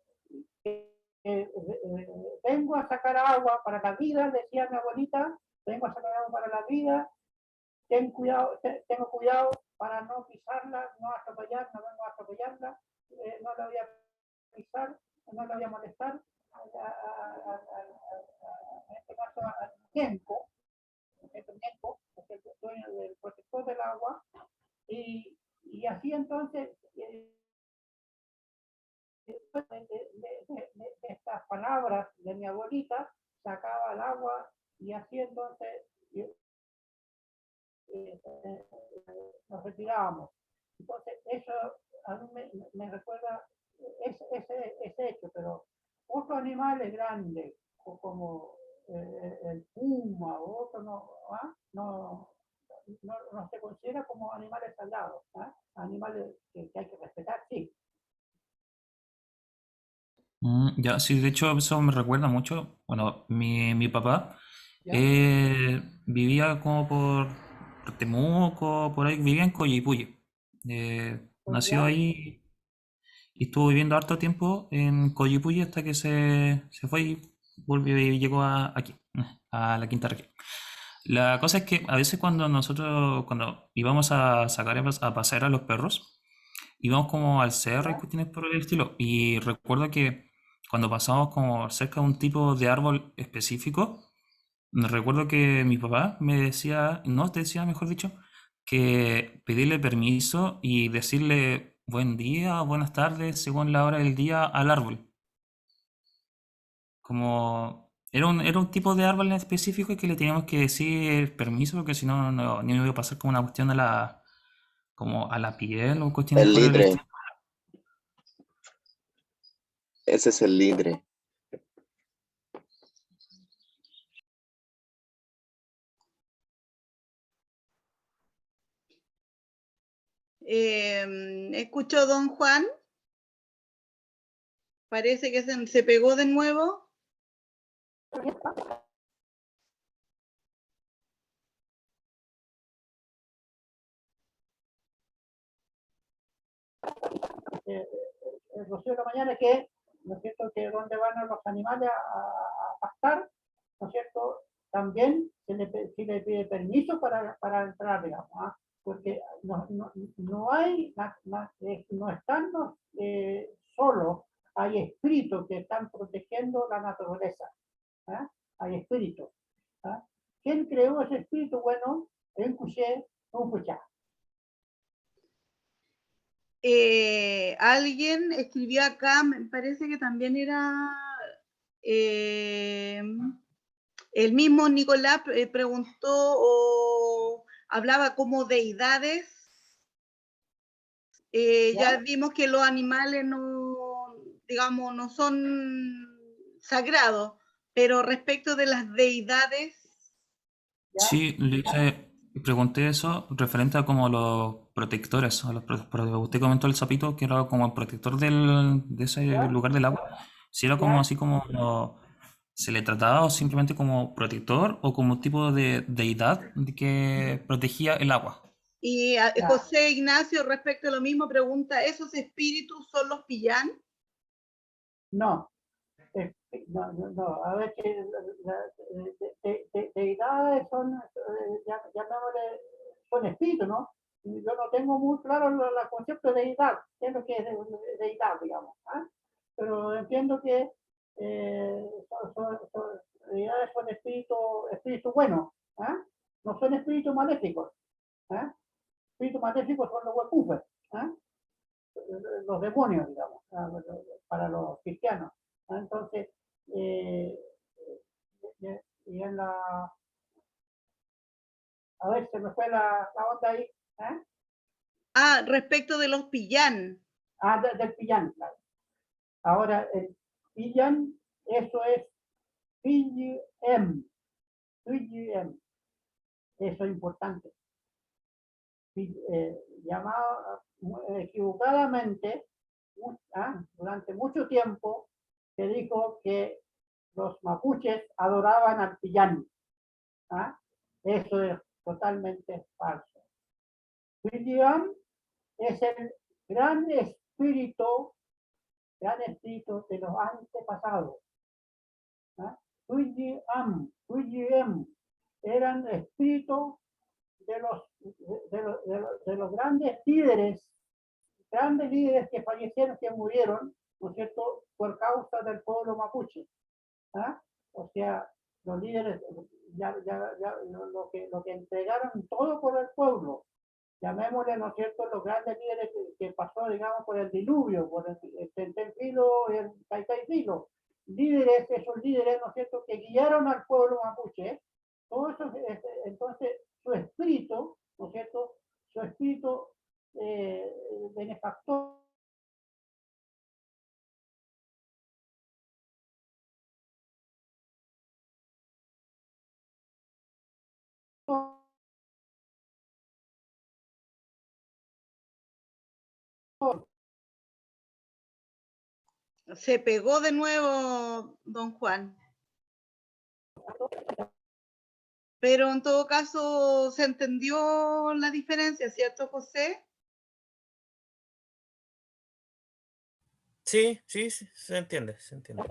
vengo a sacar agua para la vida, decía mi abuelita, vengo a sacar agua para la vida, tengo cuidado para no pisarla, no atropellarla, no vengo a atropellarla, no la voy a pisar, no la voy a molestar, en este caso al tiempo, que es el dueño del protector del agua, y así entonces, después de estas palabras de mi abuelita, sacaba el agua y así entonces nos retirábamos. Entonces, eso a mí me recuerda ese hecho, pero otros animales grandes, como el puma o otro, no se considera como animales sagrados, ¿ah? Animales que hay que respetar, sí. Ya, sí, de hecho eso me recuerda mucho. Bueno, mi papá ¿Ya? vivía como por Temuco, por ahí, vivía en Coyhaique. Nació ¿Ya? ahí y estuvo viviendo harto tiempo en Coyhaique hasta que se fue y volvió y llegó aquí, a la Quinta Región. La cosa es que a veces cuando íbamos a sacar a pasear a los perros, íbamos como al cerro y ¿Ya? cuestiones por el estilo. Y recuerdo que cuando pasamos como cerca de un tipo de árbol específico, recuerdo que mi papá me decía, no, te decía, mejor dicho, que pedirle permiso y decirle buen día, buenas tardes, según la hora del día al árbol. Como era un tipo de árbol en específico que le teníamos que decir permiso, porque si no, no iba a pasar como una cuestión de la, como a la piel o cuestiones El por el litre, estilo. ese es el litre. ¿Escuchó don Juan? Parece que se pegó de nuevo. El rocío de la mañana que, ¿no es cierto?, que donde van los animales a pastar, ¿no es cierto?, también se le pide permiso para entrar, digamos, ¿ah? Porque no hay, no están solos, hay espíritus que están protegiendo la naturaleza, ¿ah? Hay espíritus, ¿ah? ¿Quién creó ese espíritu? Bueno, en Cuché, un Cuchá. Alguien escribió acá, me parece que también era el mismo Nicolás preguntó o hablaba como deidades. Ya vimos que los animales no, digamos, no son sagrados, pero respecto de las deidades. ¿Ya? Sí, pregunté eso referente a como los protectores. Usted comentó el sapito que era como el protector de ese ¿Ya? lugar del agua. Si era como ¿Ya? así como se le trataba o simplemente como protector o como tipo de deidad que protegía el agua. Y Ya. José Ignacio, respecto a lo mismo, pregunta, ¿esos espíritus son los pillán? No, no, a ver, que deidades son, llamémosle, son espíritus, ¿no? Yo no tengo muy claro el concepto de deidad, qué es lo que es deidad, digamos, ¿ah? Pero entiendo que deidades son espíritus buenos, ¿ah? No son espíritus maléficos, ¿ah? Espíritus maléficos son los huecufes, ¿ah? Los demonios, digamos, para los cristianos, ¿no? Entonces, y en la, a ver, se me fue la onda ahí, ¿eh? Ah, respecto de los pillán. Ah, del pillán, claro. Ahora, el pillán, eso es PGM, eso es importante. Llamado equivocadamente, durante mucho tiempo, se dijo que los mapuches adoraban al pillán. ¿Ah? Eso es totalmente falso. Pillán es el gran espíritu de los antepasados. ¿Ah? Eran espíritus de los grandes líderes que fallecieron, que murieron, ¿no es cierto?, por causa del pueblo mapuche. ¿Ah? O sea, los líderes lo que entregaron todo por el pueblo, llamémosle, ¿no es cierto?, los grandes líderes que pasó, digamos, por el diluvio, por el Tentenfilo y el Caicayfilo, esos líderes, ¿no es cierto?, que guiaron al pueblo mapuche, todo eso, entonces, su espíritu, ¿no es cierto?, su espíritu benefactor, Se pegó de nuevo, don Juan. Pero en todo caso se entendió la diferencia, ¿cierto, José? Sí, sí, sí, se entiende, se entiende.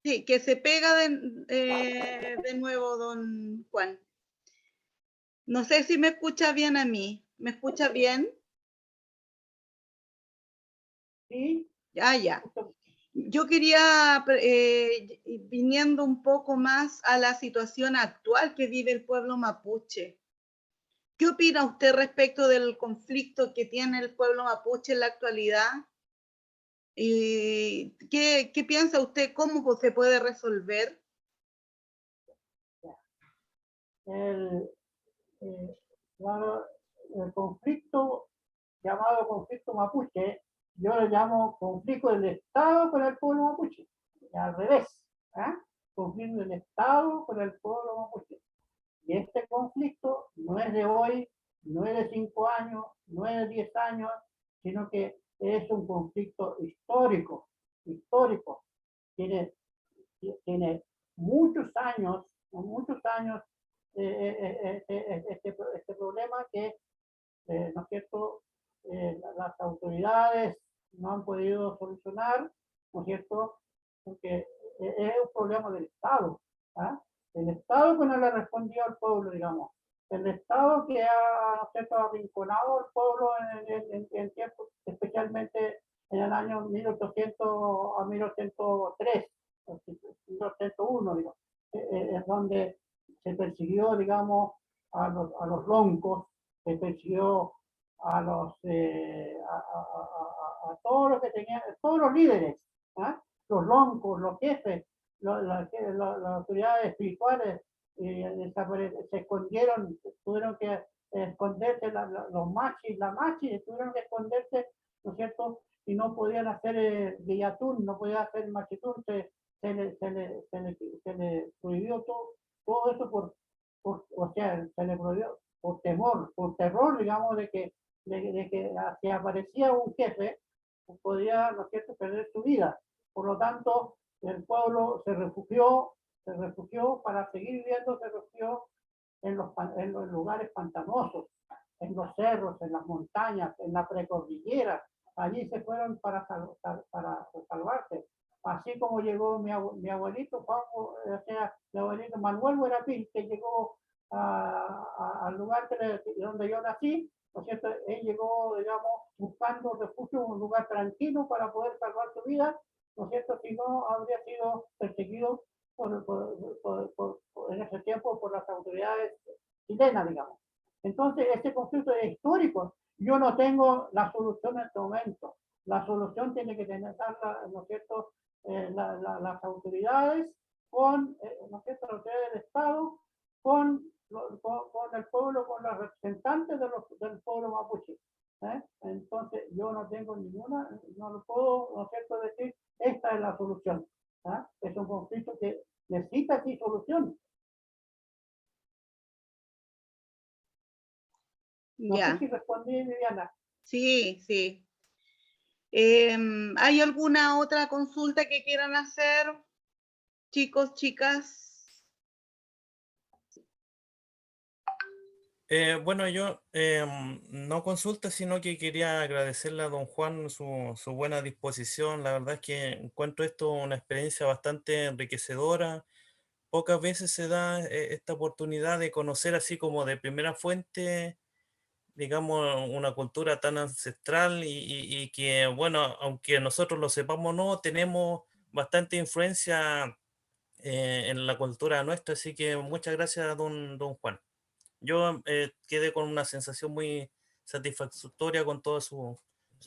Sí, que se pega de nuevo, don Juan. No sé si me escucha bien a mí. ¿Me escucha bien? ¿sí? Ah, ya. Yo quería, viniendo un poco más a la situación actual que vive el pueblo mapuche, ¿qué opina usted respecto del conflicto que tiene el pueblo mapuche en la actualidad? ¿Y qué piensa usted? ¿Cómo se puede resolver? El, eh, claro, el conflicto llamado conflicto mapuche, yo le llamo conflicto del Estado con el pueblo mapuche, y al revés, ¿ah? Conflicto del Estado con el pueblo mapuche. Y este conflicto no es de hoy, no es de 5 años, no es de 10 años, sino que es un conflicto histórico, histórico. Tiene muchos años este problema que, ¿no es cierto?, las autoridades no han podido solucionar, ¿no es cierto?, porque es un problema del Estado. ¿Ah? El Estado que no le respondió al pueblo, digamos. El Estado que ha, ¿no es cierto?, arrinconado al pueblo en tiempos, especialmente en el año 1800 a 1803, 1801, digamos, es donde se persiguió, digamos, a los loncos, se persiguió a todos los que tenían, todos los líderes, ¿eh? Los loncos, los jefes, las autoridades espirituales se escondieron, tuvieron que esconderse, los machis, la machis tuvieron que esconderse, ¿no es cierto? Y no podían hacer guillatún, no podían hacer machitún, se le prohibió todo eso o sea, se le prohibió por temor, por terror, digamos, de que si aparecía un jefe, podía, ¿no es cierto?, perder su vida. Por lo tanto, el pueblo se refugió para seguir viviendo, se refugió en los lugares pantanosos, en los cerros, en las montañas, en la precordillera. Allí se fueron para salvarse. Así como llegó mi abuelito, o sea, mi abuelito Manuel Huerapil, que llegó al lugar donde yo nací, ¿no es cierto? Él llegó, digamos, buscando refugio, un lugar tranquilo para poder salvar su vida, ¿no es cierto? Si no, habría sido perseguido en ese tiempo por las autoridades chilenas, digamos. Entonces, este conflicto es histórico. Yo no tengo la solución en este momento. La solución tiene que tener, ¿no es cierto?, las autoridades con, ¿no es cierto?, las autoridades del Estado, con el pueblo, con los representantes del pueblo mapuche. Entonces, yo no tengo ninguna, no lo puedo, ¿no es cierto?, decir, esta es la solución. Es un conflicto que necesita sí solución. No sé si respondí, Viviana. Sí, sí. ¿Hay alguna otra consulta que quieran hacer, chicos, chicas? Bueno, yo no consulta, sino que quería agradecerle a don Juan su buena disposición. La verdad es que encuentro esto una experiencia bastante enriquecedora. Pocas veces se da esta oportunidad de conocer así como de primera fuente, digamos, una cultura tan ancestral y que, bueno, aunque nosotros lo sepamos o no, tenemos bastante influencia en la cultura nuestra. Así que muchas gracias, don Juan. Yo quedé con una sensación muy satisfactoria con toda su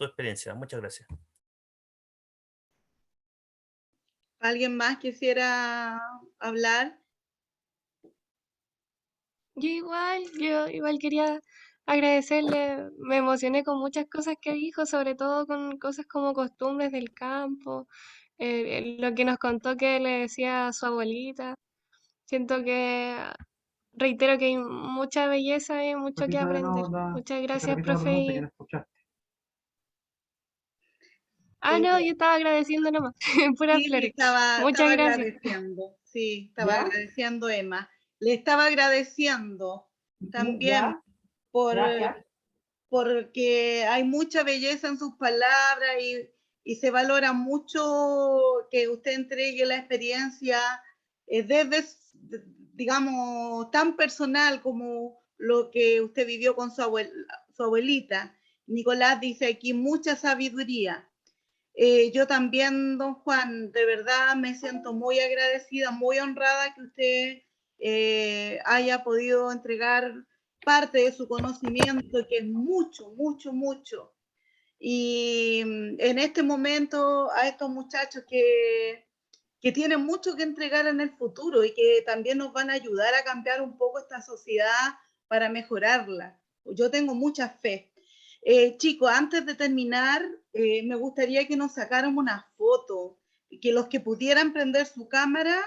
experiencia. Muchas gracias. ¿Alguien más quisiera hablar? Yo igual quería agradecerle, me emocioné con muchas cosas que dijo, sobre todo con cosas como costumbres del campo, lo que nos contó que le decía a su abuelita. Siento que, reitero que hay mucha belleza y mucho que aprender. Muchas gracias, profe. No, yo estaba agradeciendo nomás, puras Sí, flores. estaba Muchas gracias. agradeciendo, sí, estaba ¿Ya? agradeciendo, Emma. Le estaba agradeciendo también ¿Ya? por, Gracias. porque hay mucha belleza en sus palabras y se valora mucho que usted entregue la experiencia desde, digamos, tan personal como lo que usted vivió con su abuelita. Nicolás dice aquí mucha sabiduría. Yo también, don Juan, de verdad me siento muy agradecida, muy honrada que usted haya podido entregar parte de su conocimiento, que es mucho, mucho, mucho. Y en este momento a estos muchachos que tienen mucho que entregar en el futuro y que también nos van a ayudar a cambiar un poco esta sociedad para mejorarla. Yo tengo mucha fe. Chicos, antes de terminar, me gustaría que nos sacáramos una foto, que los que pudieran prender su cámara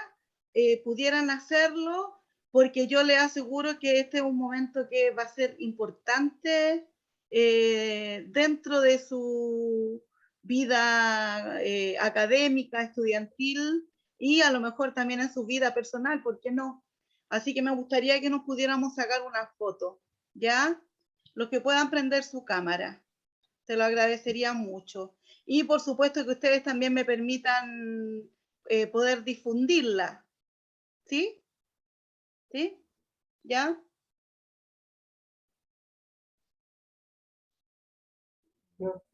pudieran hacerlo, porque yo les aseguro que este es un momento que va a ser importante dentro de su vida académica, estudiantil y a lo mejor también en su vida personal, ¿por qué no? Así que me gustaría que nos pudiéramos sacar una foto, ¿ya? Los que puedan prender su cámara, te lo agradecería mucho. Y por supuesto que ustedes también me permitan poder difundirla, ¿sí? ¿Sí? ¿Ya?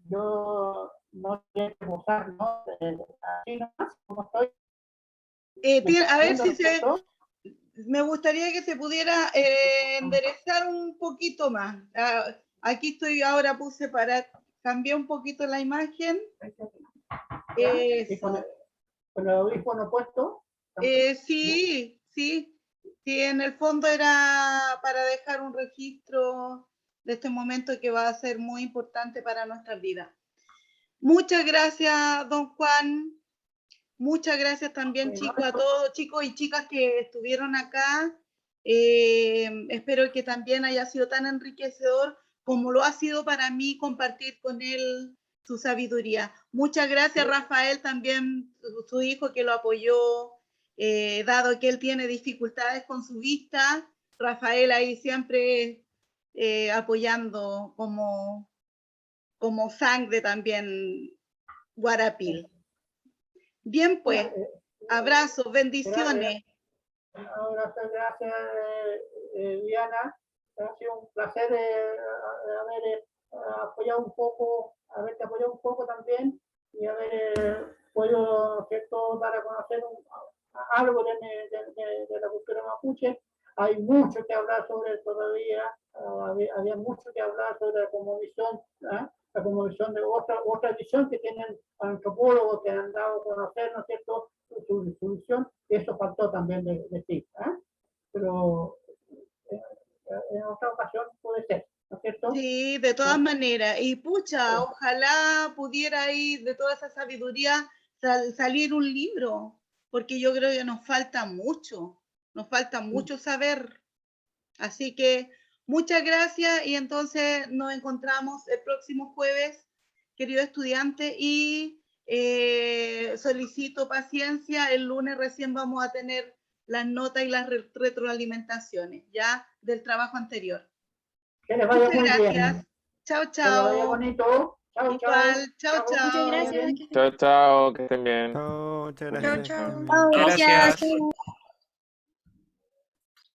Yo no quiero usar, ¿no? Así nomás, como estoy. A ver si se... ¿Cierto? Me gustaría que se pudiera enderezar un poquito más. Aquí estoy, ahora puse para cambiar un poquito la imagen. Eso. Con el audífono puesto. Sí, sí, sí, en el fondo era para dejar un registro de este momento que va a ser muy importante para nuestra vida. Muchas gracias, don Juan. Muchas gracias también, chicos, a todos chicos y chicas que estuvieron acá. Espero que también haya sido tan enriquecedor como lo ha sido para mí compartir con él su sabiduría. Muchas gracias, Rafael, también su hijo que lo apoyó, dado que él tiene dificultades con su vista. Rafael ahí siempre apoyando como sangre también, Guarapil. Bien, pues, abrazos, bendiciones. Gracias, Diana. Ha sido un placer haber apoyado un poco, haberte apoyado un poco también y haber podido, ¿cierto?, dar a conocer algo de la cultura mapuche. Hay mucho que hablar sobre todavía, había mucho que hablar sobre la cosmovisión, la cosmovisión de otra visión que tienen antropólogos que han dado a conocer, ¿no es cierto?, su visión, y eso faltó también de ti. Pero en otra ocasión puede ser, ¿no es cierto? Sí, de todas maneras. Y pucha, ojalá pudiera ir de toda esa sabiduría salir un libro, porque yo creo que nos falta mucho saber. Así que muchas gracias y entonces nos encontramos el próximo jueves, querido estudiante, y solicito paciencia, el lunes recién vamos a tener las notas y las retroalimentaciones, ya del trabajo anterior. Que les vaya Muchas muy gracias. bien. Chao, Que les vaya chao. bonito. Chao, Igual, chao, chao. Muchas chao. gracias. Chao, chao, que estén bien. Chao, muchas Chao, gracias. chao. Estén bien. Gracias.